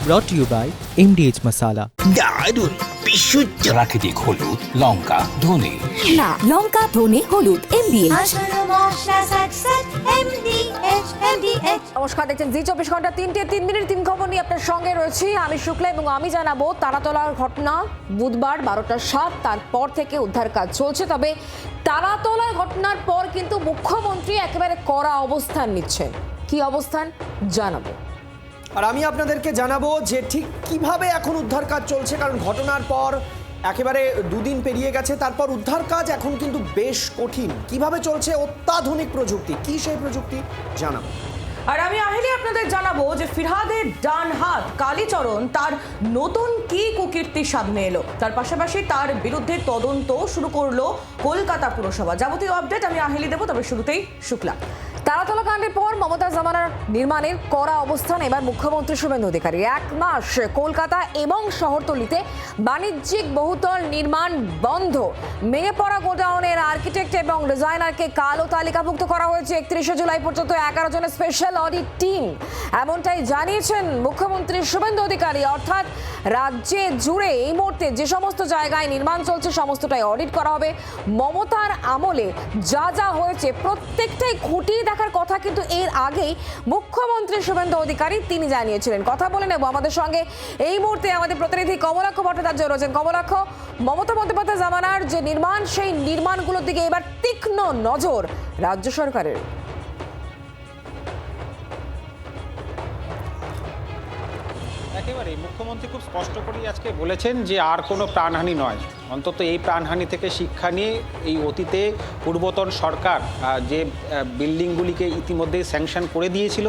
brought to you by MDH Masala. দারুণ বিশুদ্ধ প্রাকৃতিক হলুদ, লঙ্কা, ধনে। না, লঙ্কা, ধনে, হলুদ, MDH। নমস্কার, দেখছেন জি 24 ঘন্টা 3 মিনিট 3 খবর নিয়ে আপনার সঙ্গে রয়েছি আমি শুক্লা এবং আমি জানাবো তারাতলার ঘটনা বুধবার 12টা 7 তারপর থেকে উদ্ধার কাজ চলছে। তবে তারাতলার ঘটনার পর কিন্তু মুখ্যমন্ত্রী একেবারে কড়া অবস্থান নিচ্ছেন। কি অবস্থান জানাবো, আর আমি আপনাদেরকে জানাবো যে ঠিক কিভাবে এখন উদ্ধার কাজ চলছে, কারণ ঘটনার পর একেবারে দুদিন পেরিয়ে গেছে, তারপর উদ্ধার কাজ এখন কিন্তু বেশ কঠিন। কিভাবে চলছে অত্যাধুনিক প্রযুক্তি, কি সেই প্রযুক্তি জানাবো। আর আমি আহিলি আপনাদের জানাবো যে ফিরহাদের ডান হাত কালীচরণ তার নতুন কি কুকীর্তির সামনে এলো, তার পাশাপাশি তার বিরুদ্ধে তদন্ত শুরু করলো কলকাতা পুরসভা। যাবতীয় আপডেট আমি আহিলি দেবো, তবে শুরুতেই শুক্লা। তারাতলা কাণ্ডের পর মমতা জামানার নির্মাণের কড়া অবস্থান এবার মুখ্যমন্ত্রী শুভেন্দু অধিকারী। 1 মাস কলকাতা এবং শহরতলিতে বাণিজ্যিক বহুতল নির্মাণ বন্ধ। ভেঙে পড়া গোডাউনের আর্কিটেক্ট এবং ডিজাইনারকে কালো তালিকাভুক্ত করা হয়েছে। 31শে জুলাই পর্যন্ত 11 জনের স্পেশাল অডিট টিম, এমনটাই জানিয়েছেন মুখ্যমন্ত্রী শুভেন্দু অধিকারী। অর্থাৎ রাজ্যে জুড়ে এই মুহূর্তে যে সমস্ত জায়গায় নির্মাণ চলছে সমস্তটাই অডিট করা হবে। মমতার আমলে যা যা হয়েছে প্রত্যেকটাই খুঁটিয়ে দেখার কথা কিন্তু এর আগেই মুখ্যমন্ত্রী শুভেন্দু অধিকারী তিনি জানিয়েছিলেন। কথা বলে নেব আমাদের সঙ্গে এই মুহূর্তে আমাদের প্রতিনিধি কমলাক্ষ ভট্টাচার্য রয়েছেন। কমলাক্ষ, মমতা বন্দ্যোপাধ্যায় জামানার যে নির্মাণ, সেই নির্মাণগুলোর দিকে এবার তীক্ষ্ণ নজর রাজ্য সরকারের। একেবারেই মুখ্যমন্ত্রী খুব স্পষ্ট করেই আজকে বলেছেন যে আর কোনো প্রাণহানি নয়। অন্তত এই প্রাণহানি থেকে শিক্ষা নিয়ে এই অতীতে পূর্বতন সরকার যে বিল্ডিংগুলিকে ইতিমধ্যেই স্যাংশন করে দিয়েছিল,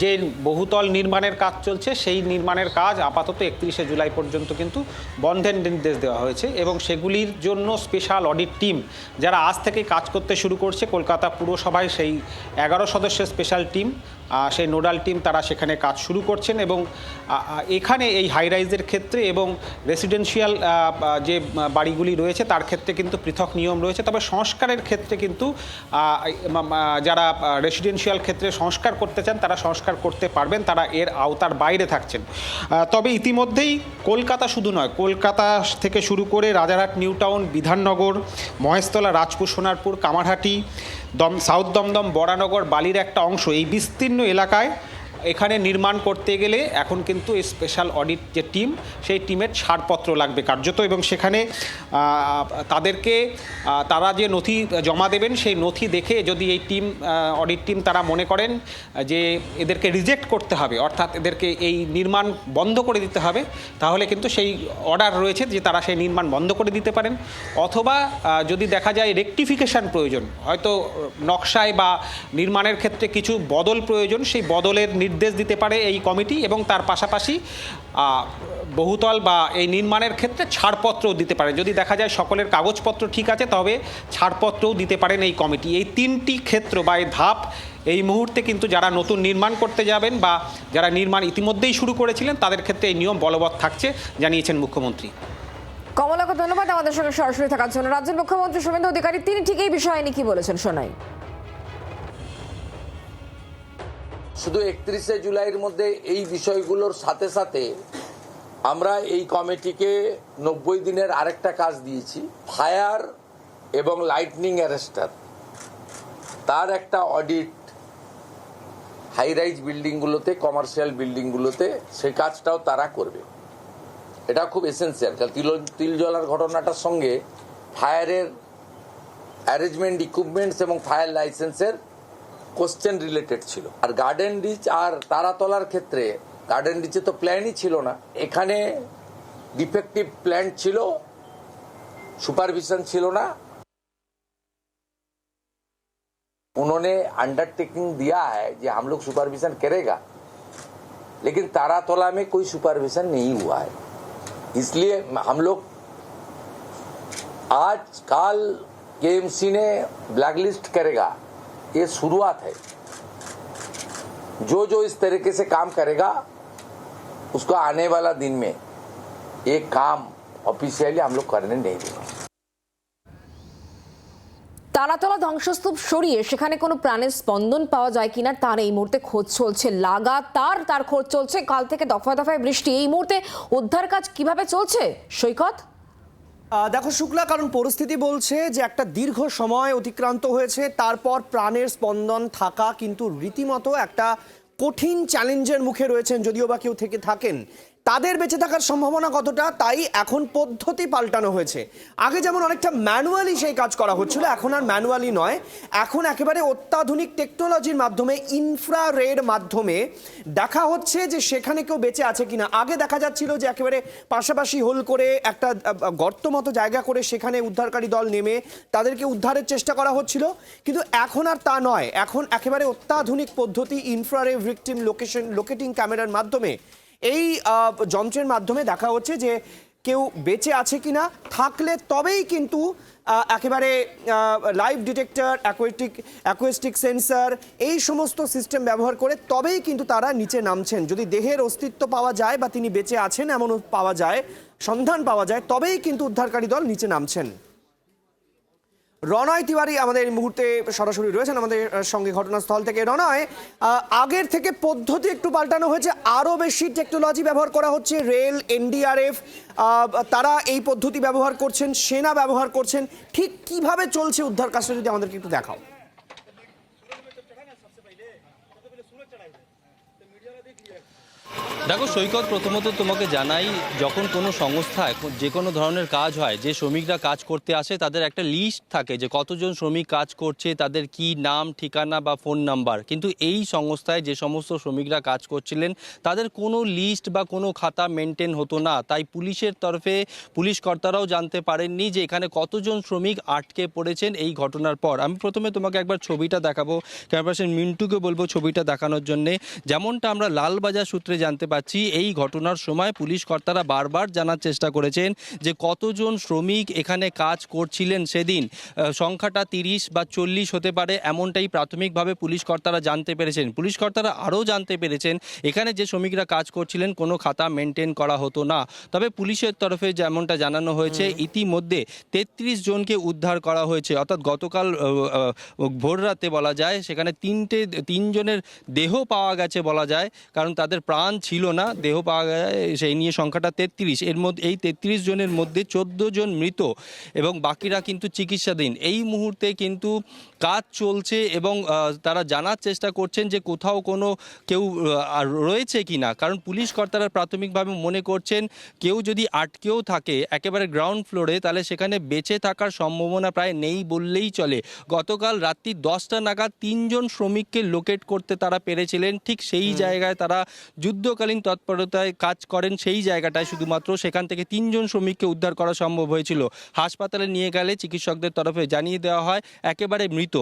যে বহুতল নির্মাণের কাজ চলছে সেই নির্মাণের কাজ আপাতত 31শে জুলাই পর্যন্ত কিন্তু বন্ধের নির্দেশ দেওয়া হয়েছে এবং সেগুলির জন্য স্পেশাল অডিট টিম যারা আজ থেকে কাজ করতে শুরু করছে, কলকাতা পুরসভায় সেই 11 সদস্যের স্পেশাল টিম, সেই নোডাল টিম তারা সেখানে কাজ শুরু করছেন এবং এখানে এই হাই রাইজের ক্ষেত্রে এবং রেসিডেন্সিয়াল যে বাড়িগুলি রয়েছে তার ক্ষেত্রে কিন্তু পৃথক নিয়ম রয়েছে। তবে সংস্কারের ক্ষেত্রে কিন্তু যারা রেসিডেন্সিয়াল ক্ষেত্রে সংস্কার করতে চান তারা সংস্কার করতে পারবেন, তারা এর আওতার বাইরে থাকছেন। তবে ইতিমধ্যেই কলকাতা শুধু নয়, কলকাতা থেকে শুরু করে Rajarhat, New Town, Bidhannagar, Maheshtala, Rajpur, Sonarpur, Kamarhati, South Dumdum, Baranagar, বালির একটা অংশ, এই বিস্তীর্ণ এলাকায় এখানে নির্মাণ করতে গেলে এখন কিন্তু এই স্পেশাল অডিট যে টিম, সেই টিমের ছাড়পত্র লাগবে কার্যত, এবং সেখানে তাদেরকে তারা যে নথি জমা দেবেন সেই নথি দেখে যদি এই টিম অডিট টিম তারা মনে করেন যে এদেরকে রিজেক্ট করতে হবে, অর্থাৎ এদেরকে এই নির্মাণ বন্ধ করে দিতে হবে, তাহলে কিন্তু সেই অর্ডার রয়েছে যে তারা সেই নির্মাণ বন্ধ করে দিতে পারেন। অথবা যদি দেখা যায় রেকটিফিকেশান প্রয়োজন, হয়তো নকশায় বা নির্মাণের ক্ষেত্রে কিছু বদল প্রয়োজন, সেই বদলের নির্দেশ দিতে পারে এই কমিটি এবং তার পাশাপাশি বহুতল বা এই নির্মাণের ক্ষেত্রে ছাড়পত্রও দিতে পারে। যদি দেখা যায় সকলের কাগজপত্র ঠিক আছে তবে ছাড়পত্রও দিতে পারেন এই কমিটি। এই 3টি ক্ষেত্র বা এই ধাপ এই মুহূর্তে কিন্তু যারা নতুন নির্মাণ করতে যাবেন বা যারা নির্মাণ ইতিমধ্যেই শুরু করেছিলেন তাদের ক্ষেত্রে এই নিয়ম বলবৎ থাকছে, জানিয়েছেন মুখ্যমন্ত্রী। কমলাক্ষ, ধন্যবাদ আমাদের সঙ্গে সরাসরি থাকার জন্য। রাজ্যের মুখ্যমন্ত্রী শুভেন্দু অধিকারী তিনি ঠিক এই বিষয়ে নিয়ে কি বলেছেন শোনাই। শুধু 31শে জুলাইয়ের মধ্যে এই বিষয়গুলোর সাথে সাথে আমরা এই কমিটিকে 90 দিনের আরেকটা কাজ দিয়েছি, ফায়ার এবং লাইটনিং অ্যারেস্টার, তার একটা অডিট হাই রাইজ বিল্ডিংগুলোতে, কমার্শিয়াল বিল্ডিংগুলোতে, সেই কাজটাও তারা করবে। এটা খুব এসেন্সিয়াল, কারণ তিল জ্বলার ঘটনাটার সঙ্গে ফায়ারের অ্যারেঞ্জমেন্ট, ইকুইপমেন্টস এবং ফায়ার লাইসেন্সের কোশ্চেন রিলেটেড ছিল। আর গার্ডেন রিচ আর তারাতলার ক্ষেত্রে গার্ডেন রিচে তো প্ল্যানই ছিল না, এখানে ডিফেক্টিভ প্ল্যান ছিল, सुपरविजन ছিল না। उन्होंने अंडरटेकिंग दिया है कि हम लोग सुपरविजन करेगा, लेकिन तारातला में कोई सुपरविजन नहीं हुआ है। इसलिए हम लोग आज कल केएमसी ने ब्लैकलिस्ट करेगा, ये शुरुआत है। जो जो इस तरीके से काम करेगा उसको आने वाला दिन में ये काम ऑफिशियली हम लोग करने नहीं देंगे। তালাতলা ধ্বংসস্তূপ সরিয়ে সেখানে কোনো প্রাণের স্পন্দন পাওয়া যায় কিনা তার এই মুহূর্তে খোঁজ চলছে, লাগাতার তার খোঁজ চলছে। কাল থেকে দফায় দফায় বৃষ্টি, এই মুহূর্তে উদ্ধার কাজ কিভাবে চলছে সৈকত? দেখো শুক্লা, কারণ পরিস্থিতি বলছে যে একটা দীর্ঘ সময় অতিক্রান্ত হয়েছে, তারপর প্রাণের স্পন্দন থাকা কিন্তু রীতিমতো একটা কঠিন চ্যালেঞ্জের মুখে রয়েছেন। যদিও বা কেউ থেকে থাকেন, তাদের বেঁচে থাকার সম্ভাবনা কতটা, তাই এখন পদ্ধতি পাল্টানো হয়েছে। আগে যেমন অনেকটা ম্যানুয়ালি সেই কাজ করা হচ্ছিল, এখন আর ম্যানুয়ালি নয়, এখন একেবারে অত্যাধুনিক টেকনোলজির মাধ্যমে, ইনফ্রারেড মাধ্যমে দেখা হচ্ছে যে সেখানে কেউ বেঁচে আছে কিনা। আগে দেখা যাচ্ছিল যে একেবারে পাশাপাশি হোল করে একটা গর্ত মতো জায়গা করে সেখানে উদ্ধারকারী দল নেমে তাদেরকে উদ্ধারের চেষ্টা করা হচ্ছিল, কিন্তু এখন আর তা নয়। এখন একেবারে অত্যাধুনিক পদ্ধতি, ইনফ্রারেড ভিকটিম লোকেটিং ক্যামেরার মাধ্যমে, এই যন্ত্রের মাধ্যমে দেখা হচ্ছে যে কেউ বেঁচে আছে কিনা, থাকলে তবেই কিন্তু একেবারে লাইভ ডিটেক্টর, অ্যাকুস্টিক সেন্সর, এই সমস্ত সিস্টেম ব্যবহার করে তবেই কিন্তু তারা নিচে নামছেন। যদি দেহের অস্তিত্ব পাওয়া যায় বা তিনি বেঁচে আছেন এমন পাওয়া যায়, সন্ধান পাওয়া যায়, তবেই কিন্তু উদ্ধারকারী দল নিচে নামছেন। রণয় তিওয়ারি আমাদের এই মুহূর্তে সরাসরি রয়েছেন আমাদের সঙ্গে ঘটনাস্থল থেকে। রণয়, আগের থেকে পদ্ধতি একটু পাল্টানো হয়েছে, আরও বেশি টেকনোলজি ব্যবহার করা হচ্ছে। রেল, এনডিআরএফ তারা এই পদ্ধতি ব্যবহার করছেন, সেনা ব্যবহার করছেন। ঠিক কিভাবে চলছে উদ্ধার কাজটা যদি আমাদেরকে একটু দেখাও। দেখো সৈকত, প্রথমত তোমাকে জানাই, যখন কোনো সংস্থায় যে কোনো ধরনের কাজ হয়, যে শ্রমিকরা কাজ করতে আসে তাদের একটা লিস্ট থাকে যে কতজন শ্রমিক কাজ করছে, তাদের কি নাম, ঠিকানা বা ফোন নাম্বার। কিন্তু এই সংস্থায় যে সমস্ত শ্রমিকরা কাজ করছিলেন তাদের কোনো লিস্ট বা কোনো খাতা মেনটেন হতো না। তাই পুলিশের তরফে পুলিশ কর্তারাও জানতে পারেননি যে এখানে কতজন শ্রমিক আটকে পড়েছেন এই ঘটনার পর। আমি প্রথমে তোমাকে একবার ছবিটা দেখাবো, ক্যামেরা পার্সন মিন্টুকে বলবো ছবিটা দেখানোর জন্যে। যেমনটা আমরা লালবাজার সূত্রে জানতে পাচ্ছি, এই ঘটনার সময় পুলিশ কর্তারা বারবার জানার চেষ্টা করেছেন যে কতজন শ্রমিক এখানে কাজ করছিলেন সেদিন। সংখ্যাটা 30 বা 40 হতে পারে, এমনটাই প্রাথমিকভাবে পুলিশ কর্তারা জানতে পেরেছেন। পুলিশ কর্তারা আরও জানতে পেরেছেন এখানে যে শ্রমিকরা কাজ করছিলেন কোনো খাতা মেনটেন করা হতো না। তবে পুলিশের তরফে যেমনটা জানানো হয়েছে, ইতিমধ্যে 33 জনকে উদ্ধার করা হয়েছে। অর্থাৎ গতকাল ভোর রাতে বলা যায় সেখানে 3 জনের দেহ পাওয়া গেছে বলা যায়, কারণ তাদের প্রাণ ছিল না, দেহ পাওয়া যায় সেই নিয়ে সংখ্যাটা 33। এর মধ্যে এই 33 জনের মধ্যে 14 জন মৃত এবং বাকিরা কিন্তু চিকিৎসাধীন। এই মুহূর্তে কিন্তু কাজ চলছে এবং তারা জানার চেষ্টা করছেন যে কোথাও কোনো কেউ রয়েছে কি না, কারণ পুলিশ কর্তারা প্রাথমিকভাবে মনে করছেন কেউ যদি আটকেও থাকে একেবারে গ্রাউন্ড ফ্লোরে, তাহলে সেখানে বেঁচে থাকার সম্ভাবনা প্রায় নেই বললেই চলে। গতকাল রাত্রি 10টা নাগাদ 3 জন শ্রমিককে লোকেট করতে তারা পেরেছিলেন। ঠিক সেই জায়গায় তারা যুদ্ধকালীন তৎপরতায় কাজ করেন, সেই জায়গাটায় শুধুমাত্র সেখান থেকে 3 জন শ্রমিককে উদ্ধার করা সম্ভব হয়েছিল। হাসপাতালে নিয়ে গেলে চিকিৎসকদের তরফে জানিয়ে দেওয়া হয় একেবারে মৃত।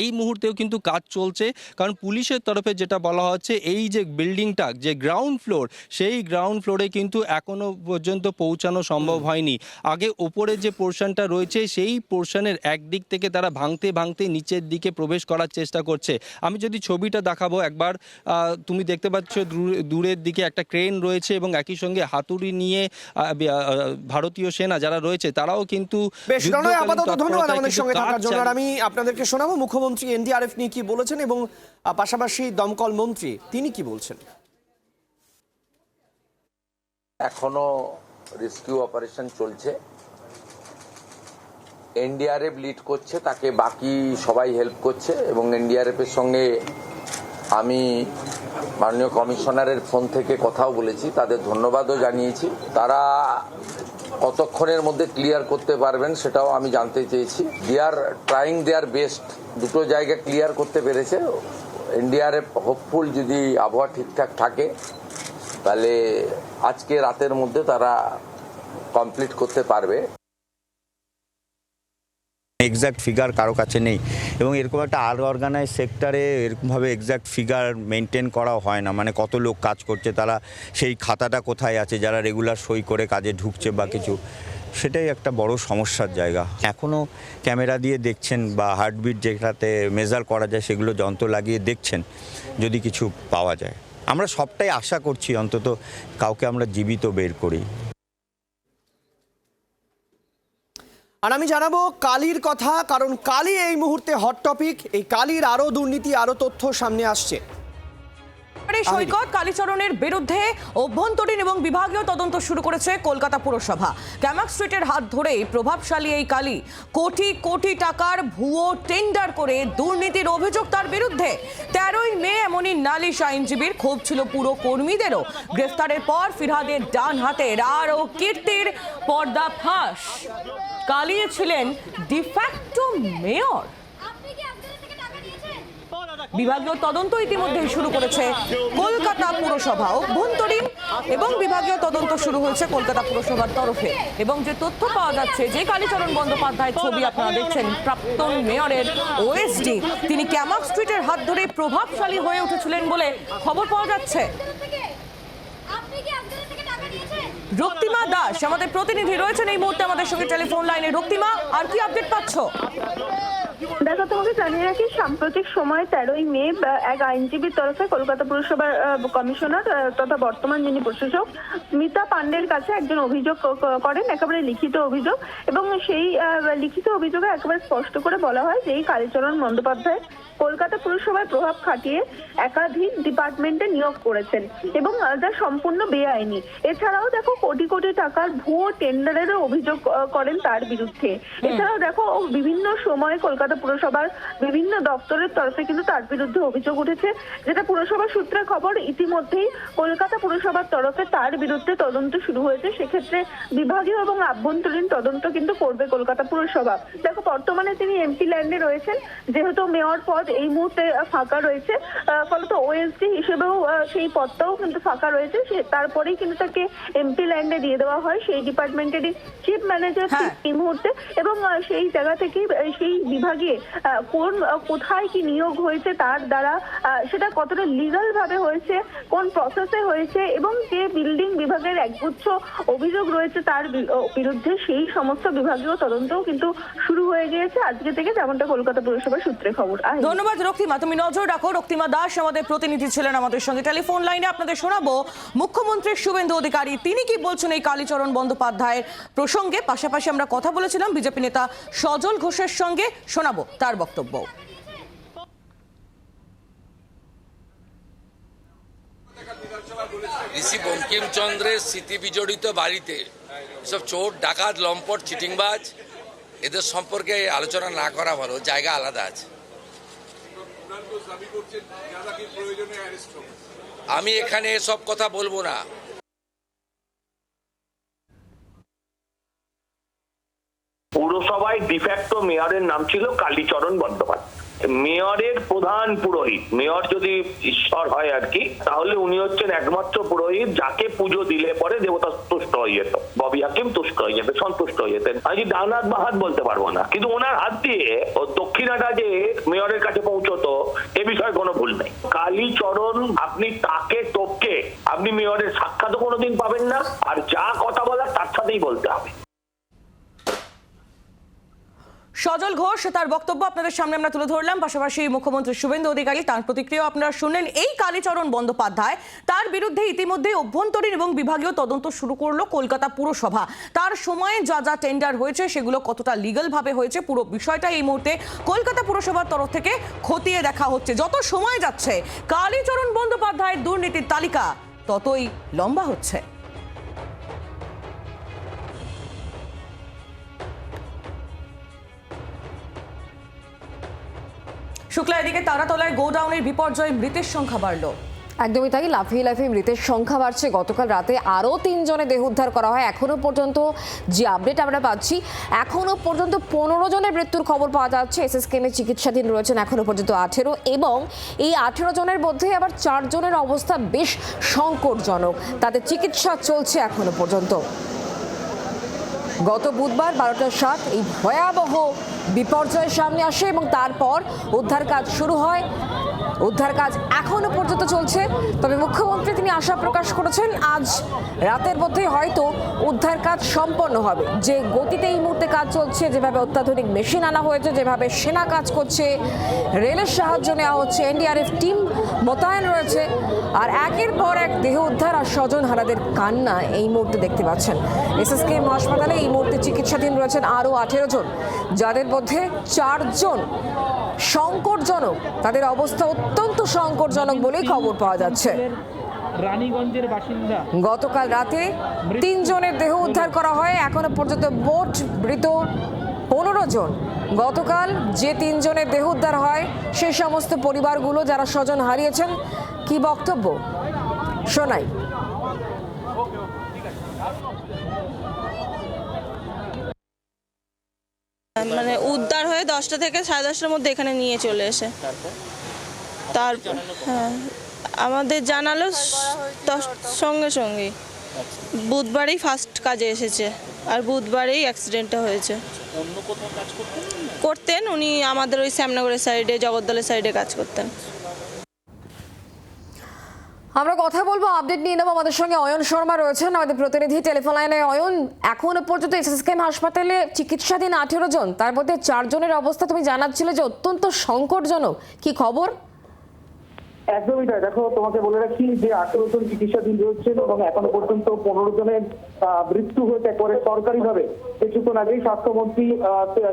এই মুহূর্তেও কিন্তু কাজ চলছে, কারণ পুলিশের তরফে যেটা বলা হচ্ছে এই যে বিল্ডিংটা, যে গ্রাউন্ড ফ্লোর, সেই গ্রাউন্ড ফ্লোরে কিন্তু এখনো পর্যন্ত পৌঁছানো সম্ভব হয়নি। আগে ওপরে যে পোর্শনটা রয়েছে সেই পোর্শনের একদিক থেকে তারা ভাঙতে ভাঙতে নিচের দিকে প্রবেশ করার চেষ্টা করছে। আমি যদি ছবিটা দেখাবো একবার, তুমি দেখতে পাচ্ছ দূরের দিকে একটা ক্রেন রয়েছে এবং একই সঙ্গে হাতুড়ি নিয়ে ভারতীয় সেনা যারা রয়েছে তারাও কিন্তু। আপাতত ধন্যবাদ আমাদের সঙ্গে থাকার জন্য। আমি আপনাদেরকে শোনাবো মুখ্যমন্ত্রী এনডিআরএফ নিয়ে কি বলেছেন এবং পাশাপাশি দমকল মন্ত্রী তিনি কি বলছেন। এখনো রেস্কিউ অপারেশন চলছে, এনডিআরএফ লিড করছে, তাকে বাকি সবাই হেল্প করছে এবং এনডিআরএফ এর সঙ্গে আমি মাননীয় কমিশনারের ফোন থেকে কথাও বলেছি, তাদের ধন্যবাদও জানিয়েছি। তারা কতক্ষণের মধ্যে ক্লিয়ার করতে পারবেন সেটাও আমি জানতে চেয়েছি। দে আর ট্রাইং দেয়ার বেস্ট, দুটো জায়গা ক্লিয়ার করতে পেরেছে। এনডিআরএফ হোপফুল যদি আবহাওয়া ঠিকঠাক থাকে তাহলে আজকে রাতের মধ্যে তারা কমপ্লিট করতে পারবে। এক্স্যাক্ট ফিগার কারো কাছে নেই এবং এরকম একটা আনঅর্গানাইজ সেক্টরে এরকমভাবে এক্স্যাক্ট ফিগার মেনটেন করা হয় না। মানে কত লোক কাজ করছে, তারা সেই খাতাটা কোথায় আছে, যারা রেগুলার সই করে কাজে ঢুকছে বা কিছু, সেটাই একটা বড় সমস্যার জায়গা। এখনও ক্যামেরা দিয়ে দেখছেন বা হার্টবিট যেটাতে মেজার করা যায় সেগুলো যন্ত্র লাগিয়ে দেখছেন যদি কিছু পাওয়া যায়। আমরা সবটাই আশা করছি অন্তত কাউকে আমরা জীবিত বের করি। আর আমি জানাবো কালির কথা, কারণ কালি এই মুহূর্তে হট টপিক। এই কালির আরো দুর্নীতি, আরো তথ্য সামনে আসছে। সৈকত, কালীচরণের বিরুদ্ধে অভ্যন্তরীণ এবং বিভাগীয় তদন্ত শুরু করেছে কলকাতা পুরসভা। ক্যামাক স্ট্রিটের হাত ধরেই প্রভাবশালী এই কালী কোটি কোটি টাকার ভুয়ো টেন্ডার করে দুর্নীতির অভিযোগ তার বিরুদ্ধে। 13ই মে এমনই নালিশ আইনজীবীর, ক্ষোভ ছিল পুরো কর্মীদেরও। গ্রেফতারের পর ফিরহাদের ডান হাতের আরও কীর্তির পর্দাফাঁস। কালী ছিলেন ডিফ্যাক্টো মেয়র। বিভাগীয় তদন্ত ইতিমধ্যে শুরু করেছে কলকাতা পুরসভা। অভ্যন্তরীণ এবং বিভাগীয় তদন্ত শুরু হয়েছে কলকাতা পুরসভার তরফে। এবং যে তথ্য পাওয়া যাচ্ছে, যে কালীচরণ বন্দ্যোপাধ্যায়ের ছবি আপনারা দেখছেন, প্রাক্তন মেয়রের ওএসডি, তিনি ক্যামাক স্ট্রিটের হাত ধরে প্রভাবশালী হয়ে উঠেছিলেন বলে খবর পাওয়া যাচ্ছে। রক্তিমা দাস আমাদের প্রতিনিধি রয়েছেন এই মুহূর্তে আমাদের সঙ্গে টেলিফোন লাইনে। রক্তিমা, আর কি আপডেট পাচ্ছ? দেখো, তোমাকে জানিয়ে রাখি, সাম্প্রতিক সময় 13ই মে এক আইনজীবীর তরফে কলকাতা পুরসভার কমিশনার তথা বর্তমান যিনি প্রশাসক স্মিতা পান্ডের কাছে একজন অভিযোগ করেন, একেবারে লিখিত অভিযোগ। এবং সেই লিখিত অভিযোগে একেবারে স্পষ্ট করে বলা হয় যে এই কালীচরণ বন্দ্যোপাধ্যায় কলকাতা পুরসভায় প্রভাব খাটিয়ে একাধিক ডিপার্টমেন্টে নিয়োগ করেছেন এবং যা সম্পূর্ণ বেআইনি। এছাড়াও দেখো, কোটি কোটি টাকার ভুয়ো টেন্ডারেরও অভিযোগ করেন তার বিরুদ্ধে। এছাড়াও দেখো, বিভিন্ন সময়ে কলকাতা পুরসভার বিভিন্ন দপ্তরের তরফে কিন্তু তার বিরুদ্ধে অভিযোগ উঠেছে, যেটা পুরসভা সূত্রে খবর। ইতিমধ্যেই কলকাতা পুরসভার তরফে তার বিরুদ্ধে তদন্ত শুরু হয়েছে। সেক্ষেত্রে বিভাগীয় এবং আভ্যন্তরীণ তদন্ত কিন্তু করবে কলকাতা পুরসভা। দেখো, বর্তমানে তিনি এমপি ল্যান্ডে রয়েছেন, যেহেতু মেয়র পদ এই মুহূর্তে ফাঁকা রয়েছে, ফলত ওএসডি হিসেবেও সেই পদটাও কিন্তু ফাঁকা রয়েছে। তারপরেই কিন্তু তাকে এমপি ল্যান্ডে দিয়ে দেওয়া হয়, সেই ডিপার্টমেন্টেরই চিফ ম্যানেজার এই মুহূর্তে। এবং সেই জায়গা থেকেই সেই বিভাগে কোথায় কি নিয়োগ হয়েছে তার দ্বারা, সেটা কতটা লিগাল ভাবে হয়েছে, কোন প্রসেসে হয়েছে, এবং যে বিল্ডিং বিভাগের একগুচ্ছ অভিযোগ রয়েছে তার বিরুদ্ধে, সেই সমস্ত বিভাগীয় তদন্তও কিন্তু শুরু হয়ে গিয়েছে আজকে থেকে, যেমনটা কলকাতা পুরসভার সূত্রে খবর। ধন্যবাদ রক্তিমা, তুমি নজর রাখো। রক্তিমা দাস আমাদের প্রতিনিধি ছিলেন আমাদের সঙ্গে টেলিফোন লাইনে। আপনাদের শোনাবো মুখ্যমন্ত্রী শুভেন্দু অধিকারী তিনি কি বলছেন এই কালীচরণ বন্দ্যোপাধ্যায়ের প্রসঙ্গে। পাশাপাশি আমরা কথা বলেছিলাম বিজেপি নেতা সজল ঘোষের সঙ্গে, শোনাবো তার বক্তব্য। ঋষি বঙ্কিমচন্দ্রের স্মৃতি বিজড়িত বাড়িতে সব চোর, ডাকাত, লম্পট, চিটিংবাজ, এদের সম্পর্কে আলোচনা না করা ভালো, জায়গা আলাদা আছে। আমি এখানে এসব কথা বলবো না। পুরসভায় ডিফ্যাক্টো মেয়রের নাম ছিল কালীচরণ বন্দ্যোপাধ্যায়। মেয়রের প্রধান পুরোহিত, মেয়র যদি ঈশ্বর হয় আর কি, তাহলে উনি হচ্ছেন একমাত্র পুরোহিত যাকে পুজো দিলে পরে দেবতা তুষ্ট হয়ে যেত, ববি হাকিম তুষ্ট হয়ে যেত, সন্তুষ্ট হয়ে যেতেন। আমি ডান হাত বা হাত বলতে পারবো না, কিন্তু ওনার হাত দিয়ে ও দক্ষিণাটা যে মেয়রের কাছে পৌঁছতো এ বিষয়ে কোনো ভুল নেই। কালীচরণ, আপনি তাকে টপকে আপনি মেয়রের সাক্ষাৎও কোনোদিন পাবেন না, আর যা কথা বলার তার সাথেই বলতে হবে। সজল ঘোষ তার বক্তব্য আপনাদের সামনে আমরা তুলে ধরলাম। পাশাপাশি মুখ্যমন্ত্রী শুভেন্দু অধিকারী তার প্রতিক্রিয়া আপনারা শুনলেন। এই কালীচরণ বন্দ্যোপাধ্যায়, তার বিরুদ্ধে ইতিমধ্যে অভ্যন্তরীণ এবং বিভাগীয় তদন্ত শুরু করলো কলকাতা পুরসভা। তার সময়ে যা যা টেন্ডার হয়েছে সেগুলো কতটা লিগাল ভাবে হয়েছে, পুরো বিষয়টা এই মুহূর্তে কলকাতা পুরসভার তরফ থেকে খতিয়ে দেখা হচ্ছে। যত সময় যাচ্ছে কালীচরণ বন্দ্যোপাধ্যায়ের দুর্নীতির তালিকা ততই লম্বা হচ্ছে। শুক্লা, এদিকে তারাতলায় গোডাউনের বিপর্যয়ে মৃতের সংখ্যা বাড়ল। একদমই তাই, লাফিয়ে লাফিয়ে মৃতের সংখ্যা বাড়ছে। গতকাল রাতে আরও 3 জনের দেহ উদ্ধার করা হয়। এখনো পর্যন্ত যে আপডেট আমরা পাচ্ছি, এখনো পর্যন্ত 15 জনের মৃত্যুর খবর পাওয়া যাচ্ছে। এসএসকেএমে চিকিৎসাধীন রয়েছেন এখনো পর্যন্ত 18, এবং এই 18 জনের মধ্যে আবার 4 জনের অবস্থা বেশ সংকটজনক, তাদের চিকিৎসা চলছে এখনো পর্যন্ত। গত বুধবার 12টার সাত এই ভয়াবহ বিপর্যয়ের সামনে আসে এবং তারপর উদ্ধার কাজ শুরু হয়। উদ্ধার কাজ এখনো পর্যন্ত চলছে, তবে মুখ্যমন্ত্রী তিনি আশা প্রকাশ করেছেন আজ রাতের মধ্যেই হয়তো উদ্ধার কাজ সম্পন্ন হবে। যে গতিতে এই মুহূর্তে কাজ চলছে, যেভাবে অত্যাধুনিক মেশিন আনা হয়েছে, যেভাবে সেনা কাজ করছে, রেলের সাহায্য নেওয়া হচ্ছে, এনডিআরএফ টিম মোতায়েন রয়েছে। আর একের পর এক দেহ উদ্ধার আর স্বজন হারাদের কান্না এই মুহূর্তে দেখতে পাচ্ছেন। এসএসকেএম হাসপাতালে এই মুহূর্তে চিকিৎসাধীন রয়েছেন আরও 18 জন, যাদের মধ্যে 4 জন সংকটজনক। তাদের অবস্থা অত্যন্ত সংকটজনক বলেই খবর পাওয়া যাচ্ছে। রানীগঞ্জের বাসিন্দা গতকাল রাতে 3 জনের দেহ উদ্ধার করা হয়। এখনো পর্যন্ত মোট মৃত 15 জন। গতকাল যে 3 জনের দেহ উদ্ধার হয় সেই সমস্ত পরিবারগুলো যারা স্বজন হারিয়েছেন কি বক্তব্য শোনাই। মানে উদ্ধার হয়ে 10টা থেকে 10:30টার মধ্যে এখানে নিয়ে চলে এসে তার হ্যাঁ আমাদের জানালো সঙ্গে সঙ্গেই বুধবারই ফার্স্ট কাজে এসেছে আর বুধবারেই অ্যাক্সিডেন্টটা হয়েছে। করতেন উনি আমাদের ওই শ্যামনগরের সাইডে জগদ্দলের সাইডে কাজ করতেন। আমরা কথা বলবো, আপডেট নিয়ে নেবো। আমাদের সঙ্গে অয়ন শর্মা রয়েছেন, আমাদের প্রতিনিধি টেলিফোন লাইনে। অয়ন, এখনো পর্যন্ত এসএসকেএম হাসপাতালে চিকিৎসাধীন 18 জন, তার মধ্যে 4 জনের অবস্থা তুমি জানাচ্ছিলে যে অত্যন্ত সংকটজনক, কি খবর? একদমই তাই। দেখো, তোমাকে বলে রাখি যে 18 জন চিকিৎসাধীন রয়েছেন এবং এখনো পর্যন্ত 15 জনের মৃত্যু হয়েছে একেবারে সরকারিভাবে। কিছুক্ষণ আগেই স্বাস্থ্যমন্ত্রী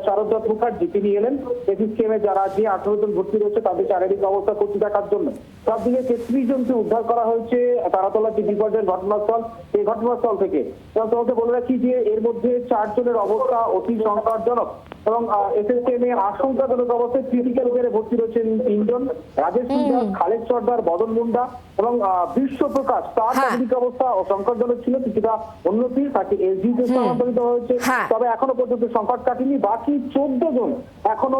শারদা মুখার্জি তিনি এলেন এসএসকেএম এ যারা যে 18 জন ভর্তি রয়েছে তাদের শারীরিক অবস্থা খতিয়ে দেখার জন্য। সব দিকে 33 জনকে উদ্ধার করা হয়েছে তারাতলা যে বিপর্যয়ের ঘটনাস্থল, এই ঘটনাস্থল থেকে। এবং তোমাকে বলে রাখি যে এর মধ্যে 4 জনের অবস্থা অতি সংকটজনক এবং এসএসকেএম এ আশঙ্কাজনক অবস্থায় ক্রিটিক্যাল কেয়ারে ভর্তি রয়েছেন 3 জন, রাজেশ সিনহা, খালেদ সর্দার, বদন মুন্ডা এবং বিশ্বপ্রকাশ। তার শারীরিক অবস্থা সংকটজনক ছিল, কিছুটা উন্নতি, তাকে এসডিতে স্থানান্তরিত হয়েছে। তবে এখনো পর্যন্ত সংকট কাটেনি। বাকি 14 জন এখনো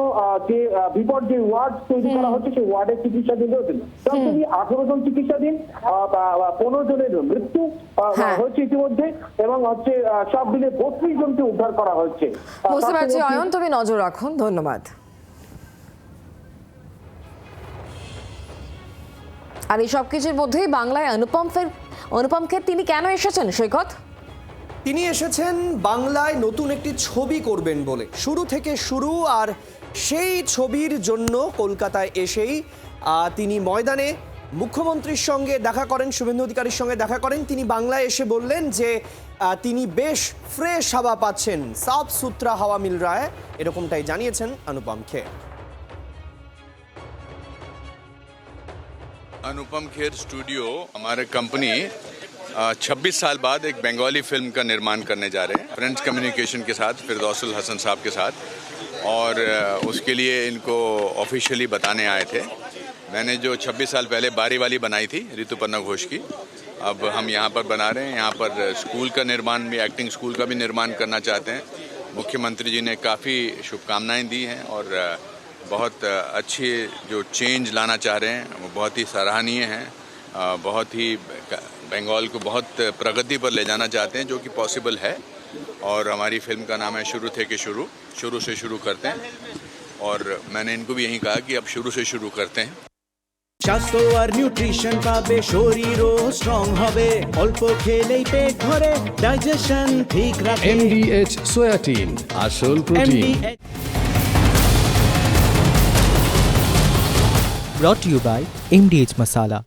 যে বিপর্যয় ওয়ার্ড তৈরি করা হচ্ছে সেই ওয়ার্ডে চিকিৎসাধীন রয়েছেন। 18 জন চিকিৎসাধীন, 15 জনের মৃত্যু হয়েছে ইতিমধ্যে এবং হচ্ছে সব মিলে 32 জনকে উদ্ধার করা হয়েছে। বুঝতে পারছি অয়ন, তুমি নজর রাখুন, ধন্যবাদ। আর এই সব কিছুর মধ্যেই বাংলায় অনুপম খের তিনি কেন এসেছেন সৈকত? তিনি এসেছেন বাংলায় নতুন একটি ছবি করবেন বলে, শুরু থেকে শুরু। আর সেই ছবির জন্য কলকাতায় এসেই তিনি ময়দানে মুখ্যমন্ত্রীর সঙ্গে দেখা করেন, শুভেন্দু অধিকারীর সঙ্গে দেখা করেন। তিনি বাংলায় এসে বললেন যে তিনি বেশ ফ্রেশ হাওয়া পাচ্ছেন, সাফ সুতরা হাওয়া মিল রা হ্যায়, এরকমটাই জানিয়েছেন অনুপম খের। अनुपम खेर स्टूडियो हमारे कंपनी 26 साल बाद एक बंगाली फिल्म का निर्माण करने जा रहे हैं फ्रेंड्स कम्युनिकेशन के साथ, फिरदौसुल हसन साहब के साथ। और उसके लिए इनको ऑफिशियली बताने आए थे। मैंने जो 26 साल पहले बारी वाली बनाई थी ऋतुपर्णा घोष की, अब हम यहाँ पर बना रहे हैं। यहाँ पर स्कूल का निर्माण भी, एक्टिंग स्कूल का भी निर्माण करना चाहते हैं। मुख्यमंत्री जी ने काफ़ी शुभकामनाएं दी हैं और बहुत अच्छी जो चेंज लाना चाह रहे हैं वो बहुत ही सराहनीय हैं। बहुत ही बंगाल को बहुत प्रगति पर ले जाना चाहते हैं, जो कि पॉसिबल है। और हमारी फिल्म का नाम है शुरू थे के शुरू से शुरू करते हैं। और मैंने इनको भी यही कहा कि अब शुरू से शुरू करते हैं। স্বাস্থ্য আর নিউট্রিশন পাবে, শরীরও স্ট্রং হবে, অল্প খেলেই পেট ভরে, ডাইজেশন ঠিক রাখে। MDH সোয়াটিন, আসল protein. Brought to you by MDH Masala।